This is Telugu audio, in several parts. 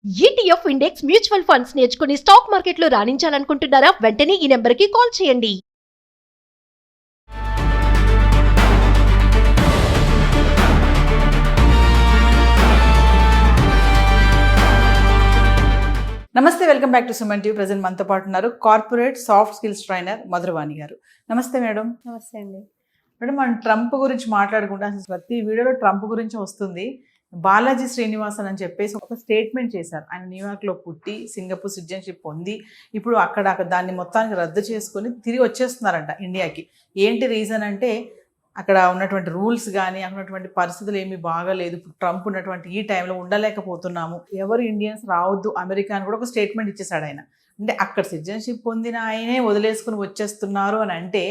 ఈటీఎఫ్ ఇండెక్స్ మ్యూచువల్ ఫండ్స్ నేర్చుకుని స్టాక్ మార్కెట్లో రాణించాలనుకుంటున్నారా? వెంటనే ఈ నెంబర్కి కాల్ చేయండి. నమస్తే, welcome back to Suman TV. Present మనతో పాటు ఉన్నారు corporate soft skills trainer Madhuravani గారు. నమస్తే మేడం. నమస్తే అండి. మేడం, మనం ట్రంప్ గురించి మాట్లాడుకుంటే అసలు ప్రతి వీడియోలో ట్రంప్ గురించి వస్తుంది. బాలాజీ శ్రీనివాసన్ అని చెప్పేసి ఒక స్టేట్మెంట్ చేశారు. ఆయన న్యూయార్క్లో పుట్టి సింగపూర్ సిటిజన్షిప్ పొంది ఇప్పుడు అక్కడ దాన్ని మొత్తానికి రద్దు చేసుకొని తిరిగి వచ్చేస్తున్నారంట ఇండియాకి. ఏంటి రీజన్ అంటే అక్కడ ఉన్నటువంటి రూల్స్ కానీ అక్కడ ఉన్నటువంటి పరిస్థితులు ఏమీ బాగాలేదు. ఇప్పుడు ట్రంప్ ఉన్నటువంటి ఈ టైంలో ఉండలేకపోతున్నాము, ఎవరు ఇండియన్స్ రావద్దు అమెరికా అని కూడా ఒక స్టేట్మెంట్ ఇచ్చేసాడు ఆయన. అంటే అక్కడ సిటిజన్షిప్ పొందిన ఆయనే వదిలేసుకుని వచ్చేస్తున్నారు అని అంటే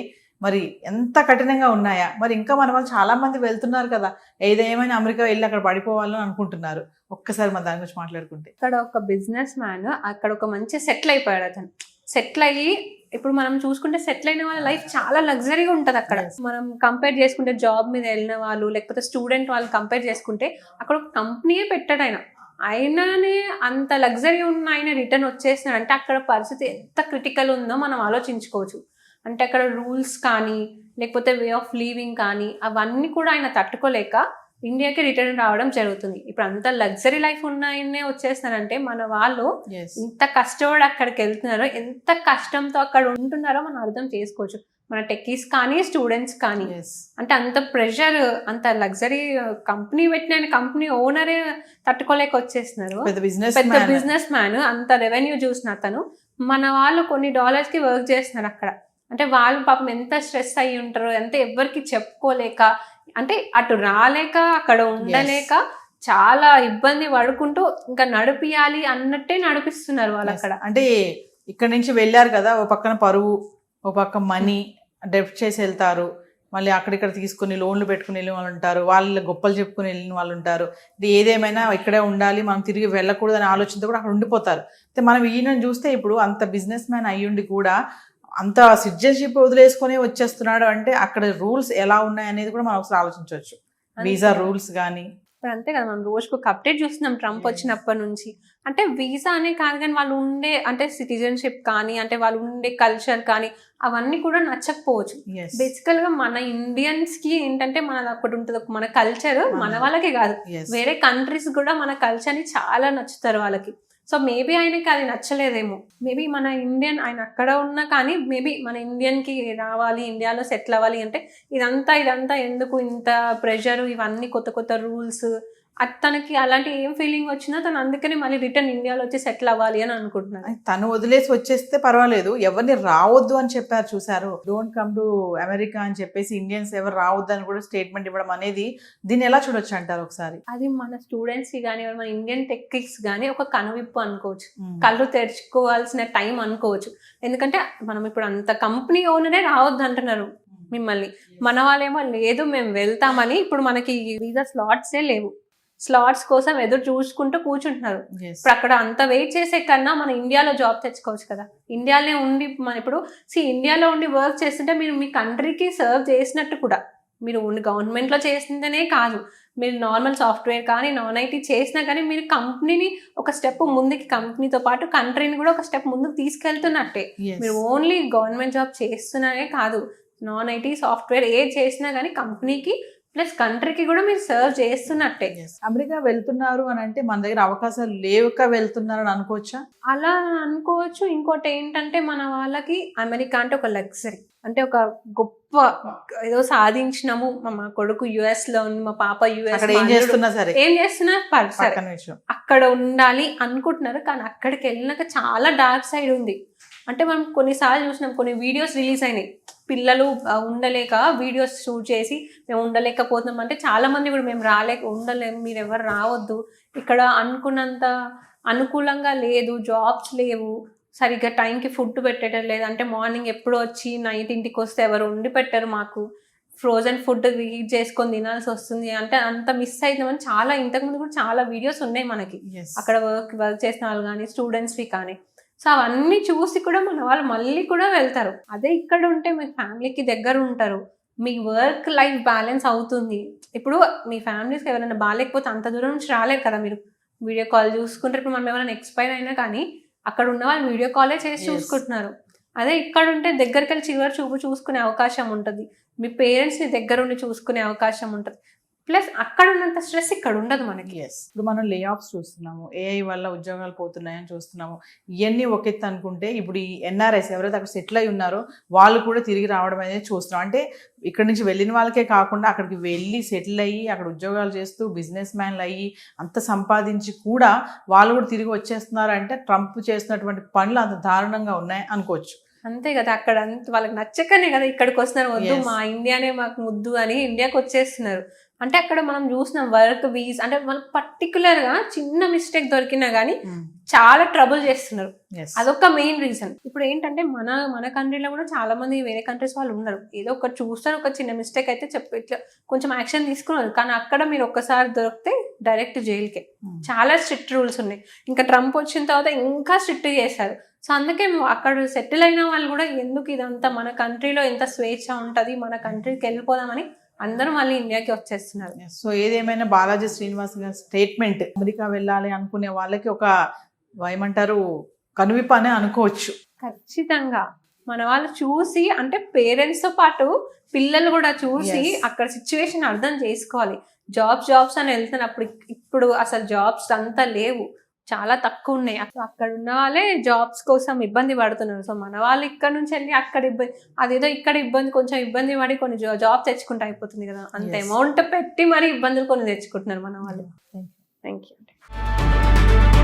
మరి ఎంత కఠినంగా ఉన్నాయా? మరి ఇంకా మన వాళ్ళు చాలా మంది వెళ్తున్నారు కదా, ఏదేమైనా అమెరికా వెళ్ళి అక్కడ పడిపోవాలని అనుకుంటున్నారు. ఒక్కసారి మన దాని గురించి మాట్లాడుకుంటే, అక్కడ ఒక బిజినెస్ మ్యాన్ అక్కడ ఒక మంచి సెటిల్ అయిపోయాడు. అతను సెటిల్ అయ్యి ఇప్పుడు మనం చూసుకుంటే సెటిల్ అయిన వాళ్ళ లైఫ్ చాలా లగ్జరీగా ఉంటుంది అక్కడ. మనం కంపేర్ చేసుకుంటే జాబ్ మీద వెళ్ళిన వాళ్ళు లేకపోతే స్టూడెంట్ వాళ్ళు కంపేర్ చేసుకుంటే అక్కడ ఒక కంపెనీయే పెట్టాడు ఆయన. ఆయననే అంత లగ్జరీ ఉన్న ఆయన రిటర్న్ వచ్చేసినాడు అంటే అక్కడ పరిస్థితి ఎంత క్రిటికల్ ఉందో మనం ఆలోచించుకోవచ్చు. అంటే అక్కడ రూల్స్ కానీ లేకపోతే వే ఆఫ్ లీవింగ్ కానీ అవన్నీ కూడా ఆయన తట్టుకోలేక ఇండియాకి రిటర్న్ రావడం జరుగుతుంది. ఇప్పుడు అంత లగ్జరీ లైఫ్ ఉన్న ఆయనే వచ్చేస్తారంటే మన వాళ్ళు ఎంత కష్టపడి అక్కడికి వెళ్తున్నారో, ఎంత కష్టంతో అక్కడ ఉంటున్నారో మనం అర్థం చేసుకోవచ్చు. మన టెక్కీస్ కానీ స్టూడెంట్స్ కానీ అంటే అంత ప్రెషర్, అంత లగ్జరీ కంపెనీ పెట్టిన కంపెనీ ఓనరే తట్టుకోలేక వచ్చేస్తున్నారు. పెద్ద బిజినెస్ మ్యాన్, అంత రెవెన్యూ చూసిన అతను మన వాళ్ళు కొన్ని డాలర్స్కి వర్క్ చేస్తున్నారు అక్కడ. అంటే వాళ్ళు పాపం ఎంత స్ట్రెస్ అయ్యి ఉంటారో, ఎంత ఎవరికి చెప్పుకోలేక, అంటే అటు రాలేక అక్కడ ఉండలేక చాలా ఇబ్బంది పడుకుంటూ ఇంకా నడిపియాలి అన్నట్టే నడిపిస్తున్నారు వాళ్ళు అక్కడ. అంటే ఇక్కడ నుంచి వెళ్ళారు కదా, ఓ పక్కన పరువు, ఓ పక్క మనీ డెప్ట్ చేసి వెళ్తారు. మళ్ళీ అక్కడిక్కడ తీసుకుని లోన్లు పెట్టుకుని వెళ్ళిన వాళ్ళు ఉంటారు, వాళ్ళ గొప్పలు చెప్పుకుని వెళ్ళిన వాళ్ళు ఉంటారు. ఏదేమైనా ఇక్కడే ఉండాలి, మనం తిరిగి వెళ్ళకూడదు అనే ఆలోచనతో కూడా అక్కడ ఉండిపోతారు. అయితే మనం ఈయనను చూస్తే ఇప్పుడు అంత బిజినెస్ మ్యాన్ అయ్యుండి కూడా అంత సిటిజన్షిప్ వదిలేసుకొని వచ్చేస్తున్నాడు అంటే అక్కడ రూల్స్ ఎలా ఉన్నాయి అనేది కూడా మనం ఒకసారి ఆలోచించవచ్చు. వీసా రూల్స్ కానీ ఇప్పుడు అంతే కదా, మనం రోజుకు ఒక అప్డేట్ చూస్తున్నాం ట్రంప్ వచ్చినప్పటి నుంచి. అంటే వీసా అనే కాదు కానీ వాళ్ళు ఉండే అంటే సిటిజన్షిప్ కానీ అంటే వాళ్ళు ఉండే కల్చర్ కానీ అవన్నీ కూడా నచ్చకపోవచ్చు. బేసికల్ గా మన ఇండియన్స్ కి ఏంటంటే మన అక్కడ ఉంటుంది మన కల్చర్, మన వాళ్ళకే కాదు వేరే కంట్రీస్ కూడా మన కల్చర్ ని చాలా నచ్చుతారు వాళ్ళకి. సో మేబీ ఆయనకి అది నచ్చలేదేమో. మేబీ మన ఇండియన్ ఆయన అక్కడ ఉన్నా కానీ మేబీ మన ఇండియన్కి రావాలి, ఇండియాలో సెటిల్ అవ్వాలి అంటే ఇదంతా ఎందుకు ఇంత ప్రెషర్, ఇవన్నీ కొత్త కొత్త రూల్స్, తనకి అలాంటి ఏం ఫీలింగ్ వచ్చినా తను అందుకని మళ్ళీ రిటర్న్ ఇండియాలో వచ్చి సెటిల్ అవ్వాలి అని అనుకుంటున్నాను. తను వదిలేసి వచ్చేస్తే పర్వాలేదు, ఎవరిని రావద్దు అని చెప్పారు చూసారు. డోంట్ కమ్ టు అమెరికా అని చెప్పేసి ఇండియన్స్ ఎవరు రావద్దు అని కూడా స్టేట్మెంట్ ఇవ్వడం అనేది దీన్ని ఎలా చూడొచ్చు అంటారు ఒకసారి? అది మన స్టూడెంట్స్ కి కానీ మన ఇండియన్ టెక్కిక్స్ కానీ ఒక కనువిప్పు అనుకోవచ్చు, కళ్ళు తెరుచుకోవాల్సిన టైం అనుకోవచ్చు. ఎందుకంటే మనం ఇప్పుడు అంత కంపెనీ ఓనరే రావద్దు అంటున్నారు మిమ్మల్ని, మన వాళ్ళేమో లేదు మేము వెళ్తామని. ఇప్పుడు మనకి వీసా స్లాట్సే లేవు, స్లాట్స్ కోసం ఎదురు చూసుకుంటూ కూర్చుంటున్నారు. ఇప్పుడు అక్కడ అంత వెయిట్ చేసే కన్నా మన ఇండియాలో జాబ్ తెచ్చుకోవచ్చు కదా. ఇండియాలో ఉండి మన ఇప్పుడు ఇండియాలో ఉండి వర్క్ చేస్తుంటే మీరు మీ కంట్రీకి సర్వ్ చేసినట్టు కూడా, మీరు ఉండి గవర్నమెంట్లో చేసిందనే కాదు, మీరు నార్మల్ సాఫ్ట్వేర్ కానీ నాన్ ఐటీ చేసినా కానీ మీరు కంపెనీని ఒక స్టెప్ ముందుకి, కంపెనీతో పాటు కంట్రీని కూడా ఒక స్టెప్ ముందుకు తీసుకెళ్తున్నట్టే. మీరు ఓన్లీ గవర్నమెంట్ జాబ్ చేస్తున్నారే కాదు, నాన్ ఐటీ సాఫ్ట్వేర్ ఏ చేసినా కానీ కంపెనీకి ప్లస్ కంట్రీకి కూడా మీరు సర్వ్ చేస్తున్నట్టే. అమెరికా వెళ్తున్నారు అని అంటే మన దగ్గర అవకాశాలు లేక వెళ్తున్నారు అని అనుకోవచ్చా? అలా అనుకోవచ్చు. ఇంకోటి ఏంటంటే మన వాళ్ళకి అమెరికా అంటే ఒక లగ్జరీ, అంటే ఒక గొప్ప ఏదో సాధించినాము. మా కొడుకు యుఎస్ లో ఉంది, మా పాప యుఎస్ ఏం చేస్తున్నా అక్కడ ఉండాలి అనుకుంటున్నారు. కానీ అక్కడికి వెళ్ళినాక చాలా డార్క్ సైడ్ ఉంది. అంటే మనం కొన్నిసార్లు చూసినాం, కొన్ని వీడియోస్ రిలీజ్ అయినాయి, పిల్లలు ఉండలేక వీడియోస్ షూట్ చేసి మేము ఉండలేకపోతున్నాం అంటే చాలా మంది కూడా మేము ఉండలేము, మీరు ఎవరు రావద్దు, ఇక్కడ అనుకున్నంత అనుకూలంగా లేదు, జాబ్స్ లేవు, సరిగ్గా టైంకి ఫుడ్ పెట్టడం లేదు, అంటే మార్నింగ్ ఎప్పుడు వచ్చి నైట్ ఇంటికి వస్తే ఎవరు ఉండి పెట్టారు, మాకు ఫ్రోజన్ ఫుడ్ హీట్ చేసుకొని తినాల్సి వస్తుంది, అంటే అంత మిస్ అవుతామని చాలా ఇంతకుముందు కూడా చాలా వీడియోస్ ఉన్నాయి మనకి అక్కడ వర్క్ చేసిన వాళ్ళు కానీ స్టూడెంట్స్వి కానీ. సో అవన్నీ చూసి కూడా మన వాళ్ళు మళ్ళీ కూడా వెళ్తారు. అదే ఇక్కడ ఉంటే మీ ఫ్యామిలీకి దగ్గర ఉంటారు, మీ వర్క్ లైఫ్ బ్యాలెన్స్ అవుతుంది. ఇప్పుడు మీ ఫ్యామిలీస్కి ఎవరైనా బాగాలేకపోతే అంత దూరం నుంచి రాలేరు కదా మీరు, వీడియో కాల్ చూసుకుంటారు. ఇప్పుడు మనం ఏమైనా ఎక్స్పైర్ అయినా కానీ అక్కడ ఉన్న వాళ్ళు వీడియో కాలే చేసి Yes. చూసుకుంటున్నారు. అదే ఇక్కడ ఉంటే దగ్గరికి వెళ్ళి చివరి చూపు చూసుకునే అవకాశం ఉంటుంది. మీ పేరెంట్స్ని దగ్గరుండి చూసుకునే అవకాశం ఉంటుంది. ప్లస్ అక్కడ ఉన్నంత స్ట్రెస్ ఇక్కడ ఉండదు మనకి. ఎస్, ఇప్పుడు మనం లే ఆఫ్స్ చూస్తున్నాము, ఏఐ వల్ల ఉద్యోగాలు పోతున్నాయని చూస్తున్నాము. ఇవన్నీ ఒక ఎత్తు అనుకుంటే ఇప్పుడు ఈ ఎన్ఆర్ఐస్ ఎవరైతే అక్కడ సెటిల్ అయి ఉన్నారో వాళ్ళు కూడా తిరిగి రావడం అనేది చూస్తున్నాం. అంటే ఇక్కడ నుంచి వెళ్ళిన వాళ్ళకే కాకుండా అక్కడికి వెళ్ళి సెటిల్ అయ్యి అక్కడ ఉద్యోగాలు చేస్తూ బిజినెస్ మ్యాన్లు అయ్యి అంత సంపాదించి కూడా వాళ్ళు కూడా తిరిగి వచ్చేస్తున్నారు. అంటే ట్రంప్ చేస్తున్నటువంటి పనులు అంత దారుణంగా ఉన్నాయి అనుకోవచ్చు. అంతే కదా, అక్కడ వాళ్ళకి నచ్చకనే కదా ఇక్కడికి వస్తున్నారు. వద్దు Yes. మా ఇండియానే మాకు ముద్దు అని ఇండియాకి వచ్చేస్తున్నారు. అంటే అక్కడ మనం చూసిన వర్క్ వీజ్ అంటే మనకు పర్టికులర్ గా చిన్న మిస్టేక్ దొరికినా గానీ చాలా ట్రబుల్ చేస్తున్నారు. Yes. అదొక మెయిన్ రీజన్. ఇప్పుడు ఏంటంటే మన కంట్రీలో కూడా చాలా మంది వేరే కంట్రీస్ వాళ్ళు ఉన్నారు. ఏదో ఒకటి చూస్తారు, ఒక చిన్న మిస్టేక్ అయితే చెప్పి ఇట్లా కొంచెం యాక్షన్ తీసుకున్నారు. కానీ అక్కడ మీరు ఒక్కసారి దొరికితే డైరెక్ట్ జైలుకే. చాలా స్ట్రిక్ట్ రూల్స్ ఉన్నాయి. ఇంకా ట్రంప్ వచ్చిన తర్వాత ఇంకా స్ట్రిక్ట్ చేశారు. సో అందుకే అక్కడ సెటిల్ అయిన వాళ్ళు కూడా ఎందుకు ఇదంతా మన కంట్రీలో ఎంత స్వేచ్ఛ ఉంటుంది, మన కంట్రీకి వెళ్ళిపోదామని అందరూ మళ్ళీ ఇండియాకి వచ్చేస్తున్నారు. సో ఏదేమైనా బాలాజీ శ్రీనివాస్ గారి స్టేట్మెంట్ అమెరికా వెళ్ళాలి అనుకునే వాళ్ళకి ఒక ఏమంటారు కనువిప్పు అనే అనుకోవచ్చు. ఖచ్చితంగా మన వాళ్ళు చూసి అంటే పేరెంట్స్ తో పాటు పిల్లలు కూడా చూసి Yes. అక్కడ సిచ్యువేషన్ అర్థం చేసుకోవాలి. జాబ్స్ అని వెళ్తున్నప్పుడు ఇప్పుడు అసలు జాబ్స్ అంతా లేవు, చాలా తక్కువ ఉన్నాయి. అక్కడ ఉన్న వాళ్ళే జాబ్స్ కోసం ఇబ్బంది పడుతున్నారు. సో మన వాళ్ళు ఇక్కడ నుంచి వెళ్ళి అక్కడ ఇబ్బంది, అదేదో ఇక్కడ ఇబ్బంది కొంచెం ఇబ్బంది పడి కొన్ని జాబ్ తెచ్చుకుంటే అయిపోతుంది కదా, అంత Yes. అమౌంట్ పెట్టి మరి ఇబ్బందులు కొన్ని తెచ్చుకుంటున్నారు మన వాళ్ళు. Thank you. Thank you.